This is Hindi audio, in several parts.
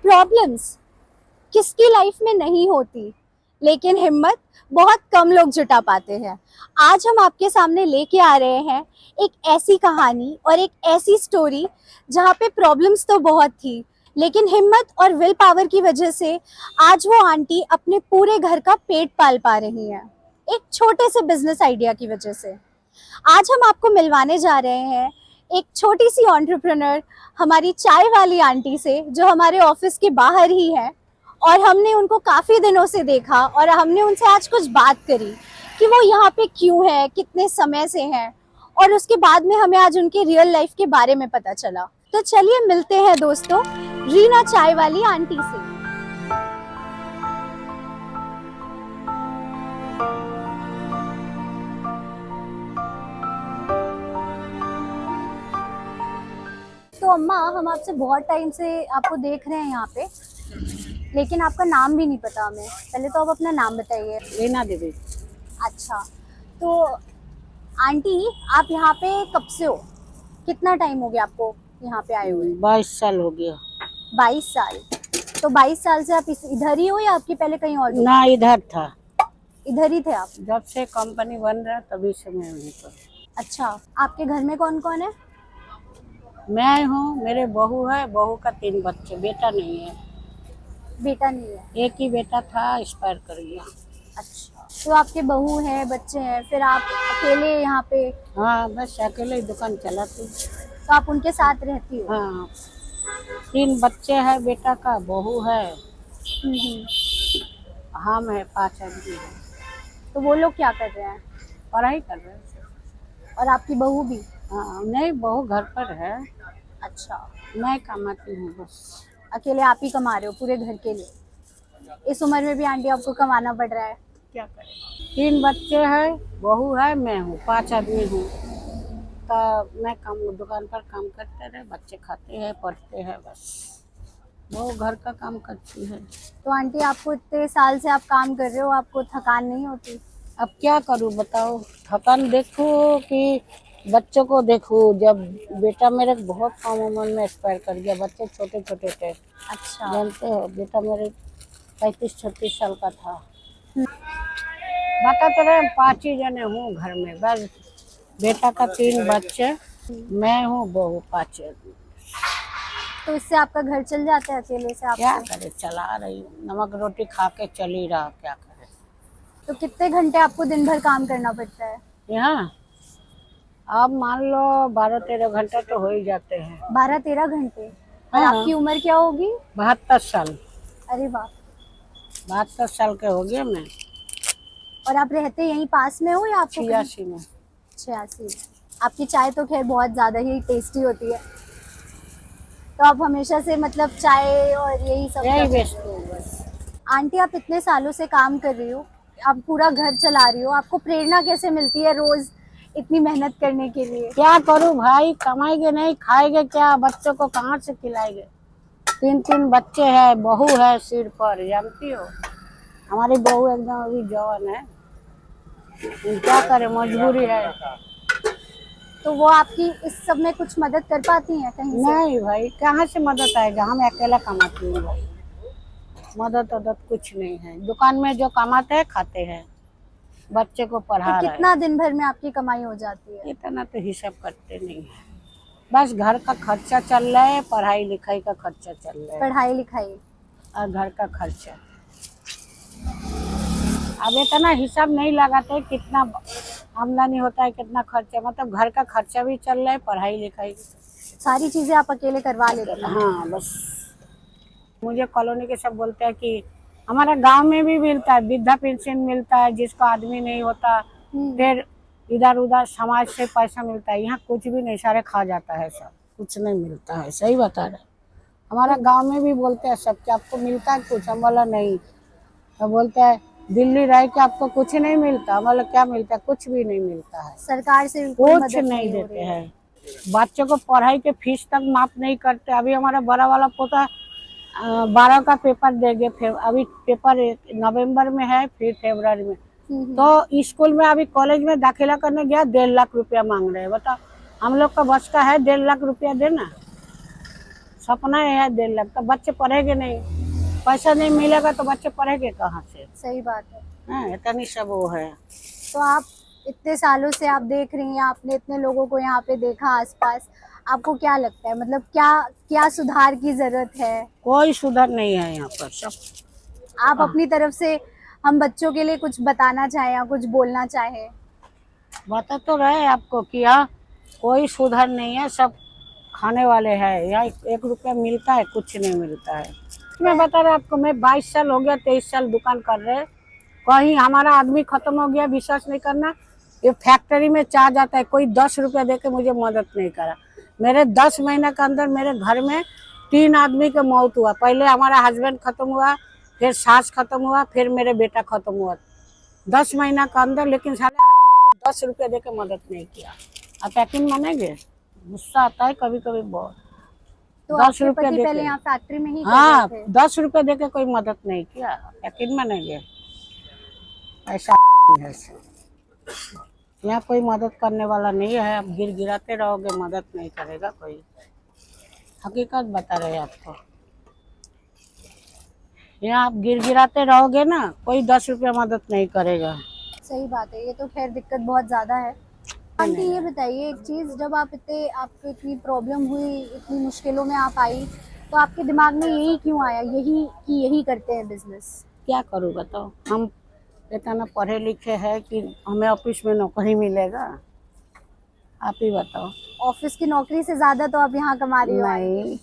प्रॉब्लम्स किसकी लाइफ में नहीं होती, लेकिन हिम्मत बहुत कम लोग जुटा पाते हैं। आज हम आपके सामने लेके आ रहे हैं एक ऐसी कहानी और एक ऐसी स्टोरी जहाँ पे प्रॉब्लम्स तो बहुत थी, लेकिन हिम्मत और विल पावर की वजह से आज वो आंटी अपने पूरे घर का पेट पाल पा रही हैं, एक छोटे से बिजनेस आइडिया की वजह से। आज हम आपको मिलवाने जा रहे हैं एक छोटी सी एंटरप्रेन्योर, हमारी चाय वाली आंटी से, जो हमारे ऑफिस के बाहर ही है। और हमने उनको काफी दिनों से देखा और हमने उनसे आज कुछ बात करी कि वो यहाँ पे क्यों है, कितने समय से हैं, और उसके बाद में हमें आज उनके रियल लाइफ के बारे में पता चला। तो चलिए मिलते हैं दोस्तों रीना चाय वाली आंटी से। तो अम्मा, हम आपसे बहुत टाइम से आपको देख रहे हैं यहाँ पे, लेकिन आपका नाम भी नहीं पता हमें। पहले तो आप अपना नाम बताइए। रीना देवी। अच्छा, तो आंटी आप यहाँ पे कब से हो? कितना टाइम हो गया आपको यहाँ पे आए हुए? 22 साल हो गया। 22 साल। तो 22 साल से आप इधर ही हो या आपकी पहले कहीं और? ना, इधर था। इधर ही थे आप? जब से कंपनी बन रहा तभी से मैं वहीं पर। अच्छा, आपके घर में कौन कौन है? मैं हूँ, मेरे बहू है, बहू का 3 बच्चे, बेटा नहीं है। बेटा नहीं है? एक ही बेटा था, एक्सपायर कर गया। अच्छा, तो आपके बहू है, बच्चे हैं, फिर आप अकेले यहाँ पे? हाँ, बस अकेले ही दुकान चलाती। तो आप उनके साथ रहती हो? हाँ, 3 बच्चे हैं, बेटा का, बहू है, हम है, 5 आदमी है। तो वो लोग क्या कर रहे हैं? पढ़ाई कर रहे हैं। और आपकी बहू भी? हाँ, नहीं, बहू घर पर है। अच्छा, मैं कमाती हूँ बस। अकेले आप ही कमा रहे हो पूरे घर के लिए? इस उम्र में भी आंटी आपको कमाना पड़ रहा है? क्या करें, 3 बच्चे हैं, बहू है, मैं हूँ, 5 आदमी हूँ। तो मैं काम दुकान पर काम करते रहे, बच्चे खाते हैं, पढ़ते हैं, बस। वो घर का काम करती है। तो आंटी, आपको इतने साल से आप काम कर रहे हो, आपको थकान नहीं होती? अब क्या करूँ बताओ, थकान देखो कि बच्चों को देखो। जब बेटा मेरे बहुत कम उम्र में एक्सपायर कर गया, बच्चे छोटे छोटे थे। अच्छा। जानते हो, बेटा मेरे 35-36 साल का था। बताते रहे, 5 ही जने हूँ घर में, बस। बेटा का 3 बच्चे, मैं हूँ, बहू, 5 आदमी। तो इससे आपका घर चल जाता है अकेले से? क्या आपको करे, चला रही हूँ, नमक रोटी खा के चल ही रहा, क्या करे। तो कितने घंटे आपको दिन भर काम करना पड़ता है यहाँ आप मान लो 12-13 घंटा तो हो ही जाते हैं। 12-13 घंटे? और हाँ। आपकी उम्र क्या होगी? 72 साल। अरे वाह। 72 साल के हो गए मैं। और आप रहते यहीं पास में हो या आपको 86 में। 86? आपकी चाय तो खैर बहुत ज्यादा ही टेस्टी होती है, तो आप हमेशा से मतलब चाय और यही सब यही करते बेचती हो? हूँ बस। आंटी, आप इतने सालों से काम कर रही हो, आप पूरा घर चला रही हो, आपको प्रेरणा कैसे मिलती है रोज इतनी मेहनत करने के लिए? क्या करूँ भाई, कमाएंगे नहीं, खाएंगे क्या, बच्चों को कहाँ से खिलाएंगे। 3 बच्चे हैं, बहू है सिर पर, जानती हो। हमारी बहू एकदम अभी जवान है, क्या करे, मजबूरी है। तो वो आपकी इस सब में कुछ मदद कर पाती हैं कहीं से? नहीं भाई, कहाँ से मदद आएगा, हम अकेला कमाती हूँ भाई। मदद वदद कुछ नहीं है, दुकान में जो कमाते हैं खाते हैं, बच्चे को पढ़ा तो रहे हैं। कितना दिन भर में आपकी कमाई हो जाती है? इतना तो हिसाब करते नहीं है, बस घर का खर्चा चल रहा है, पढ़ाई लिखाई का खर्चा चल रहा है, पढ़ाई लिखाई और घर का खर्चा। अब इतना हिसाब नहीं लगाते कितना आमदनी होता है, कितना खर्चा, मतलब घर का खर्चा भी चल रहा है, पढ़ाई लिखाई। सारी चीजें आप अकेले करवा लेते हैं? हाँ बस। मुझे कॉलोनी के सब बोलते हैं कि हमारा गांव में भी मिलता है, वृद्धा पेंशन मिलता है जिसको आदमी नहीं होता, फिर इधर उधर समाज से पैसा मिलता है। यहाँ कुछ भी नहीं, सारे खा जाता है, सब कुछ नहीं मिलता है। सही बता रहे, हमारा गांव में भी बोलते हैं सब कि आपको मिलता है कुछ, हम बोला नहीं। तो बोलते हैं दिल्ली रह के आपको कुछ नहीं मिलता, हम बोला क्या मिलता है, कुछ भी नहीं मिलता है, सरकार से भी कोई कुछ मदद नहीं हो देते रही है? हैं। बच्चों को पढ़ाई के फीस तक माफ नहीं करते। अभी हमारा बड़ा वाला पोता 12 का पेपर देंगे, फिर अभी पेपर नवंबर में है, फिर फरवरी में। तो स्कूल में अभी कॉलेज में दाखिला करने गया, 1.5 लाख रुपया मांग रहे हैं। बताओ, हम लोग का बस का है 1.5 लाख रुपया देना? सपना है 1.5 लाख, तो बच्चे पढ़ेंगे नहीं, पैसा नहीं मिलेगा तो बच्चे पढ़ेंगे कहाँ से। सही बात है। हाँ, इतनी सब वो है। तो आप इतने सालों से आप देख रही हैं, आपने इतने लोगों को यहाँ पे देखा आसपास, आपको क्या लगता है, मतलब क्या क्या सुधार की जरूरत है? कोई सुधार नहीं है यहाँ पर सब। आप अपनी तरफ से हम बच्चों के लिए कुछ बताना चाहें या कुछ बोलना चाहें? बता तो रहे आपको कि यहाँ कोई सुधार नहीं है, सब खाने वाले हैं। यहाँ 1 रुपया मिलता है, कुछ नहीं मिलता है। मैं बता रहा आपको, मैं 22 साल हो गया, 23 साल दुकान कर रहे, कहीं हमारा आदमी खत्म हो गया, विश्वास नहीं करना। ये फैक्ट्री में चार्ज आता है, कोई 10 रुपया दे के मुझे मदद नहीं करा। मेरे 10 महीने के अंदर मेरे घर में 3 आदमी का मौत हुआ। पहले हमारा हस्बैंड खत्म हुआ, फिर सास खत्म हुआ, फिर मेरे बेटा खत्म हुआ 10 महीना के अंदर। लेकिन साले हराम 10 रुपया दे के मदद नहीं किया। आप यकीन मानेंगे, गुस्सा आता है कभी कभी बहुत। तो 10 आपके रुपया पति दे पहले के, यहाँ फैक्ट्री में ही कर हाँ, रहे थे? 10 रुपया दे के कोई मदद नहीं किया। यकीन मानेंगे, ऐसा हरामी है सब। यहाँ कोई मदद करने वाला नहीं है। आप गिराते रहोगे, मदद नहीं करेगा कोई। हकीकत बता रहे हैं आपको, यहाँ आप गिराते रहोगे ना, कोई 10 रुपया मदद नहीं करेगा। सही बात है, ये तो खैर दिक्कत बहुत ज्यादा है। आंटी ये बताइए एक चीज, जब आपको इतनी प्रॉब्लम हुई, इतनी मुश्किलों में आप आई, तो आपके दिमाग में यही क्यों आया, यही करते हैं बिजनेस? क्या करूँ बताओ, हम इतना पढ़े लिखे हैं कि हमें ऑफिस में नौकरी मिलेगा? आप ही बताओ। ऑफिस की नौकरी से ज्यादा तो आप यहाँ कमा रही हो आंटी। नहीं,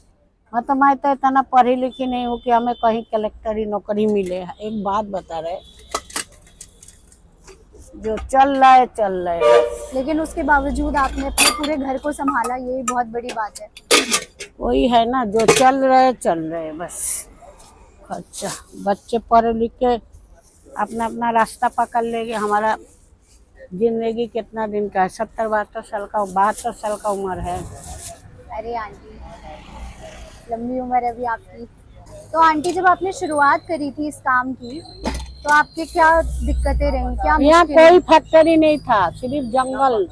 मतलब मैं तो इतना पढ़ी लिखी नहीं हूँ कि हमें कहीं कलेक्टरी नौकरी मिले। एक बात बता रहे, जो चल रहा है चल रहा है। लेकिन उसके बावजूद आपने अपने पूरे घर को संभाला, यही बहुत बड़ी बात है। वही है ना, जो चल रहे बस। अच्छा, बच्चे पढ़े लिख के अपना अपना रास्ता पकड़ लेंगे। हमारा जिंदगी कितना दिन का है, 70-72 साल का, 72 साल का उम्र है। अरे आंटी, लंबी उम्र है अभी आपकी। तो आंटी, जब आपने शुरुआत करी थी इस काम की, तो आपके क्या दिक्कतें रही, क्या यहाँ मुश्किलें? कोई फैक्ट्री नहीं था, सिर्फ जंगल।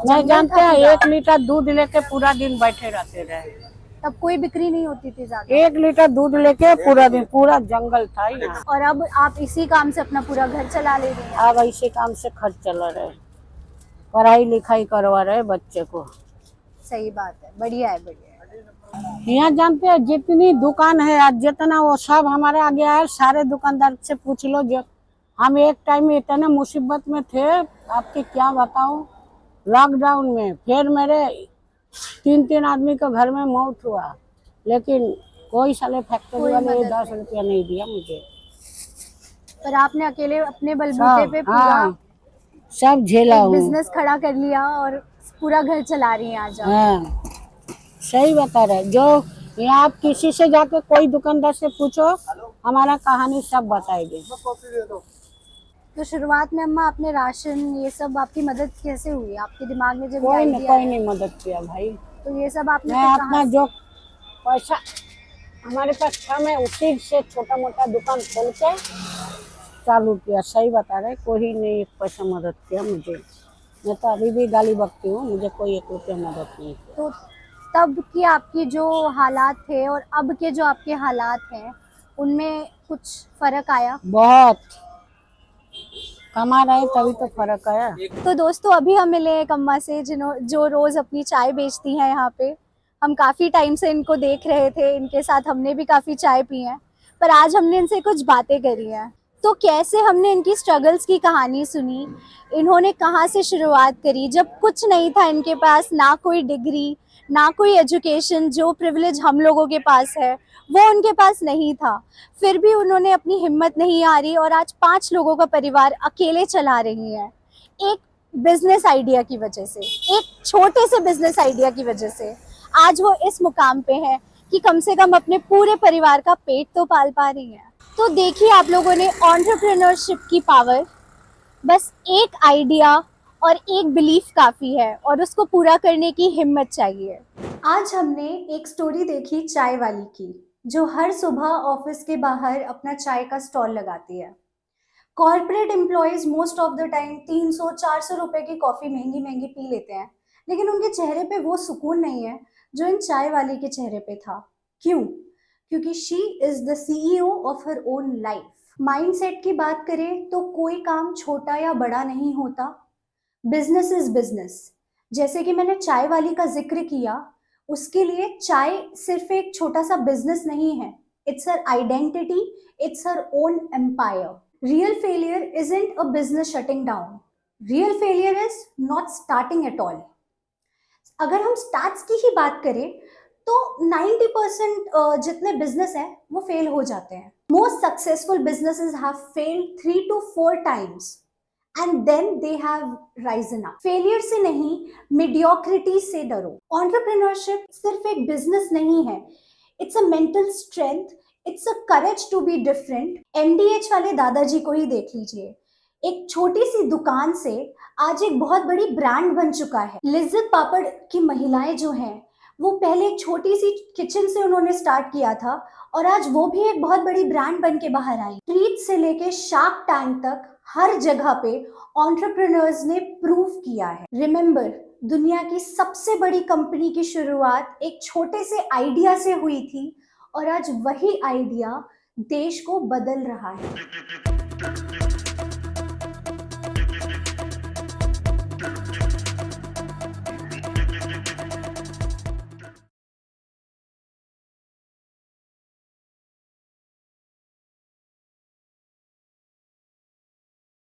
मैं जानते हैं, 1 लीटर दूध लेके पूरा दिन बैठे रहते रहे। तब कोई बिक्री नहीं होती थी ज्यादा? 1 लीटर दूध लेके पूरा दिन, पूरा जंगल था यहाँ। और अब आप इसी काम से अपना पूरा घर चला ले रही हैं? अब ऐसे काम से खर्च चला रहे, पढ़ाई लिखाई करवा रहे बच्चे को। सही बात है, बढ़िया है, बढ़िया है। यहाँ जानते हैं, जितनी दुकान है आज, जितना वो सब हमारे आगे आए। सारे दुकानदार से पूछ लो, जो हम एक टाइम में इतने मुसीबत में थे, आपके क्या बताऊं। लॉकडाउन में फिर मेरे 3 आदमी का घर में मौत हुआ, लेकिन कोई साले फैक्ट्री वाले 10 रुपया नहीं दिया मुझे। पर आपने अकेले अपने बलबूते पे पूरा हाँ, सब झेला हूँ। बिजनेस खड़ा कर लिया और पूरा घर चला रही हैं आज आप। हाँ, सही बता रहे। जो यहाँ आप किसी से जाके कोई दुकानदार से पूछो, हमारा कहानी सब बताएंगे। तो शुरुआत में अम्मा, आपने राशन ये सब, आपकी मदद कैसे हुई आपके दिमाग में जब ये कोई आइडिया आया? नहीं मदद किया भाई। तो ये सब आपने मैं फिर अपना कहाँ से? जो पैसा हमारे पास था, मैं उसी से छोटा मोटा दुकान खोल के चालू किया। सही बता रहे, कोई नहीं एक पैसा मदद किया मुझे। मैं तो अभी भी गाली बकती हूँ, मुझे कोई 1 रुपया मदद नहीं किया। तो तब की आपकी जो हालात थे और अब के जो आपके हालात हैं, उनमें कुछ फर्क आया? बहुत कमा रहे तभी तो फर्क आया। तो दोस्तों, अभी हम मिले एक अम्मा से जो रोज अपनी चाय बेचती हैं यहाँ पे। हम काफी टाइम से इनको देख रहे थे, इनके साथ हमने भी काफी चाय पी है, पर आज हमने इनसे कुछ बातें करी हैं। तो कैसे हमने इनकी स्ट्रगल्स की कहानी सुनी, इन्होंने कहाँ से शुरुआत करी, जब कुछ नहीं था इनके पास, ना कोई डिग्री, ना कोई एजुकेशन, जो प्रिविलेज हम लोगों के पास है वो उनके पास नहीं था। फिर भी उन्होंने अपनी हिम्मत नहीं हारी और आज 5 लोगों का परिवार अकेले चला रही हैं, एक बिजनेस आइडिया की वजह से, एक छोटे से बिजनेस आइडिया की वजह से आज वो इस मुकाम पे है कि कम से कम अपने पूरे परिवार का पेट तो पाल पा रही हैं। तो देखिए आप लोगों ने एंटरप्रेन्योरशिप की पावर। बस एक आइडिया और एक बिलीफ काफ़ी है और उसको पूरा करने की हिम्मत चाहिए। आज हमने एक स्टोरी देखी चाय वाली की, जो हर सुबह ऑफिस के बाहर अपना चाय का स्टॉल लगाती है। Corporate employees most of the time 300-400 रुपए की कॉफ़ी महंगी पी लेते हैं, लेकिन उनके चेहरे पे वो सुकून नहीं है जो इन चाय वाली के चेहरे पे था। क्यों? क्योंकि she is the CEO of her own life. Mindset की बात करें तो कोई काम छोटा या बड़ा नहीं होता, बिजनेस इज बिजनेस। जैसे कि मैंने चाय वाली का जिक्र किया, उसके लिए चाय सिर्फ एक छोटा सा बिजनेस नहीं है, it's her identity, it's her own empire. Real failure isn't a business shutting down, real failure is not starting at all. अगर हम स्टार्ट्स की ही बात करें तो 90% जितने बिजनेस हैं वो फेल हो जाते हैं। Most successful businesses have failed 3 to 4 times and then they have risen up। Failure से नहीं, mediocrity से डरो। Entrepreneurship सिर्फ एक बिजनेस नहीं है, it's a mental strength, it's a courage to be different. MDH वाले दादाजी को ही देख लीजिए, एक छोटी सी दुकान से आज एक बहुत बड़ी ब्रांड बन चुका है। लिज्जत पापड़ की महिलाएं जो हैं, वो पहले एक छोटी सी किचन से उन्होंने स्टार्ट किया था और आज वो भी एक बहुत बड़ी ब्रांड बन के बाहर आई। ट्रीट से लेके शार्क टैंक तक हर जगह पे एंटरप्रेन्योर्स ने प्रूव किया है। रिमेंबर, दुनिया की सबसे बड़ी कंपनी की शुरुआत एक छोटे से आइडिया से हुई थी और आज वही आइडिया देश को बदल रहा है।